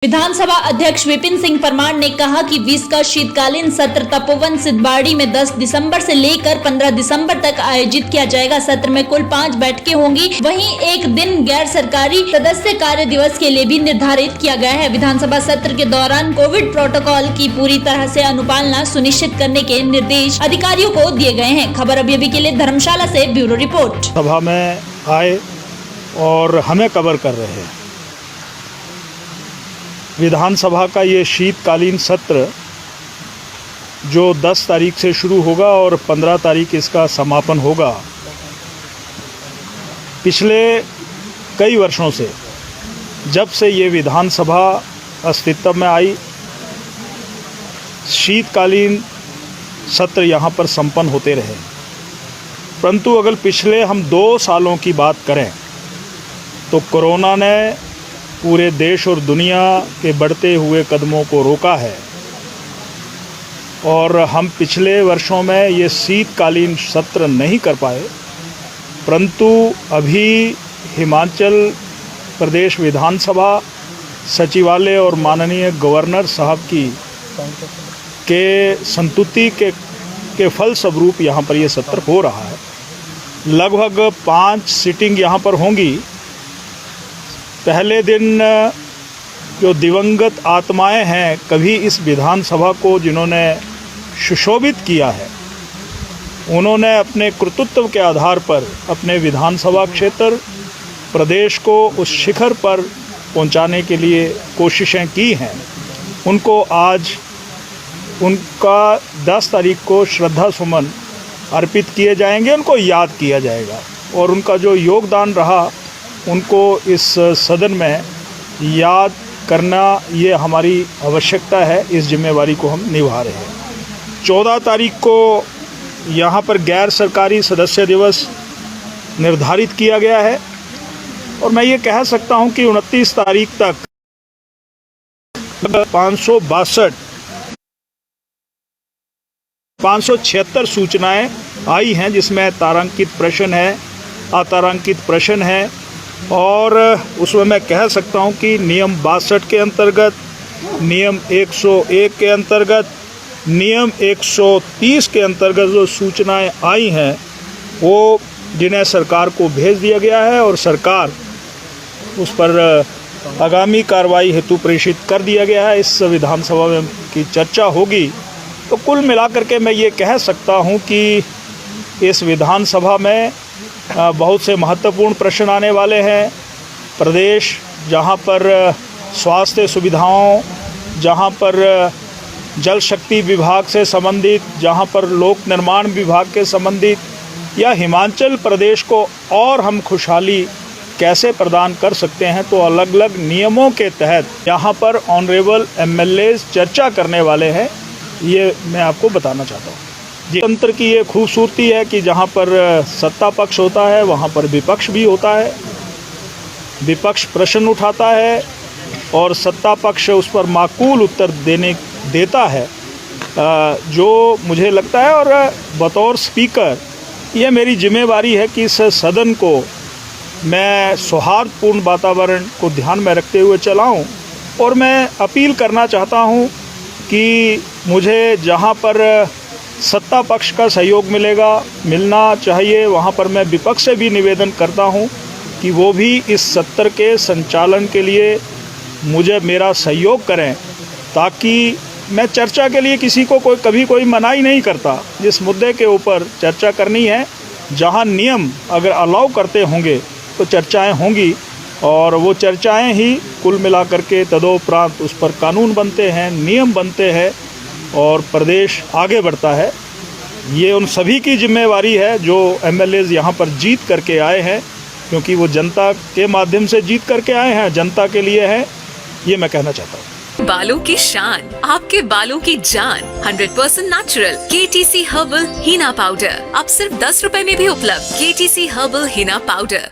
विधानसभा अध्यक्ष विपिन सिंह परमार ने कहा कि 20 का शीतकालीन सत्र तपोवन सिद्धबाड़ी में 10 दिसंबर से लेकर 15 दिसंबर तक आयोजित किया जाएगा। सत्र में कुल 5 बैठकें होंगी। वहीं एक दिन गैर सरकारी सदस्य कार्य दिवस के लिए भी निर्धारित किया गया है। विधानसभा सत्र के दौरान कोविड प्रोटोकॉल की पूरी तरह से अनुपालना सुनिश्चित करने के निर्देश अधिकारियों को दिए गए हैं। खबर अभी के लिए धर्मशाला से ब्यूरो रिपोर्ट। सभा में आए और हमें कवर कर रहे हैं। विधानसभा का ये शीतकालीन सत्र जो 10 तारीख से शुरू होगा और 15 तारीख इसका समापन होगा, पिछले कई वर्षों से जब से ये विधानसभा अस्तित्व में आई, शीतकालीन सत्र यहाँ पर संपन्न होते रहे। परंतु अगर पिछले हम 2 सालों की बात करें तो कोरोना ने पूरे देश और दुनिया के बढ़ते हुए कदमों को रोका है और हम पिछले वर्षों में ये शीतकालीन सत्र नहीं कर पाए। परंतु अभी हिमाचल प्रदेश विधानसभा सचिवालय और माननीय गवर्नर साहब की के संतुति के फलस्वरूप यहाँ पर ये सत्र हो रहा है। लगभग 5 सीटिंग यहाँ पर होंगी। पहले दिन जो दिवंगत आत्माएं हैं कभी इस विधानसभा को जिन्होंने सुशोभित किया है, उन्होंने अपने कर्तृत्व के आधार पर अपने विधानसभा क्षेत्र प्रदेश को उस शिखर पर पहुंचाने के लिए कोशिशें की हैं। उनको आज उनका 10 तारीख को श्रद्धा सुमन अर्पित किए जाएंगे, उनको याद किया जाएगा और उनका जो योगदान रहा उनको इस सदन में याद करना ये हमारी आवश्यकता है। इस जिम्मेवारी को हम निभा रहे हैं। 14 तारीख को यहाँ पर गैर सरकारी सदस्य दिवस निर्धारित किया गया है और मैं ये कह सकता हूँ कि 29 तारीख तक 576 सूचनाएं आई हैं, जिसमें तारांकित प्रश्न है, अतारांकित प्रश्न है और उसमें मैं कह सकता हूं कि नियम 62 के अंतर्गत, नियम 101 के अंतर्गत, नियम 130 के अंतर्गत जो सूचनाएं आई हैं वो जिन्हें सरकार को भेज दिया गया है और सरकार उस पर आगामी कार्रवाई हेतु प्रेषित कर दिया गया है। इस विधानसभा में की चर्चा होगी। तो कुल मिलाकर के मैं ये कह सकता हूं कि इस विधानसभा में बहुत से महत्वपूर्ण प्रश्न आने वाले हैं। प्रदेश जहां पर स्वास्थ्य सुविधाओं, जहां पर जल शक्ति विभाग से संबंधित, जहां पर लोक निर्माण विभाग के संबंधित, या हिमाचल प्रदेश को और हम खुशहाली कैसे प्रदान कर सकते हैं, तो अलग अलग नियमों के तहत यहाँ पर ऑनरेबल एमएलएज चर्चा करने वाले हैं। ये मैं आपको बताना चाहता हूँ। तंत्र की ये खूबसूरती है कि जहाँ पर सत्ता पक्ष होता है वहाँ पर विपक्ष भी होता है। विपक्ष प्रश्न उठाता है और सत्ता पक्ष उस पर माकूल उत्तर देता है, जो मुझे लगता है। और बतौर स्पीकर ये मेरी जिम्मेवारी है कि इस सदन को मैं सौहार्दपूर्ण वातावरण को ध्यान में रखते हुए चलाऊं और मैं अपील करना चाहता हूं कि मुझे जहां पर सत्ता पक्ष का सहयोग मिलना चाहिए, वहाँ पर मैं विपक्ष से भी निवेदन करता हूँ कि वो भी इस सत्र के संचालन के लिए मुझे मेरा सहयोग करें, ताकि मैं चर्चा के लिए किसी को कभी कोई मनाही नहीं करता। जिस मुद्दे के ऊपर चर्चा करनी है, जहाँ नियम अगर अलाउ करते होंगे तो चर्चाएं होंगी और वो चर्चाएं ही कुल मिलाकर के तदोपरांत उस पर कानून बनते हैं, नियम बनते हैं और प्रदेश आगे बढ़ता है। ये उन सभी की जिम्मेवारी है जो एमएलएज यहाँ पर जीत करके आए हैं, क्योंकि वो जनता के माध्यम से जीत करके आए हैं, जनता के लिए है। ये मैं कहना चाहता हूँ। बालों की शान, आपके बालों की जान, 100% नेचुरल KTC हर्बल हीना पाउडर अब सिर्फ 10 रुपए में भी उपलब्ध। KTC हर्बल हीना पाउडर।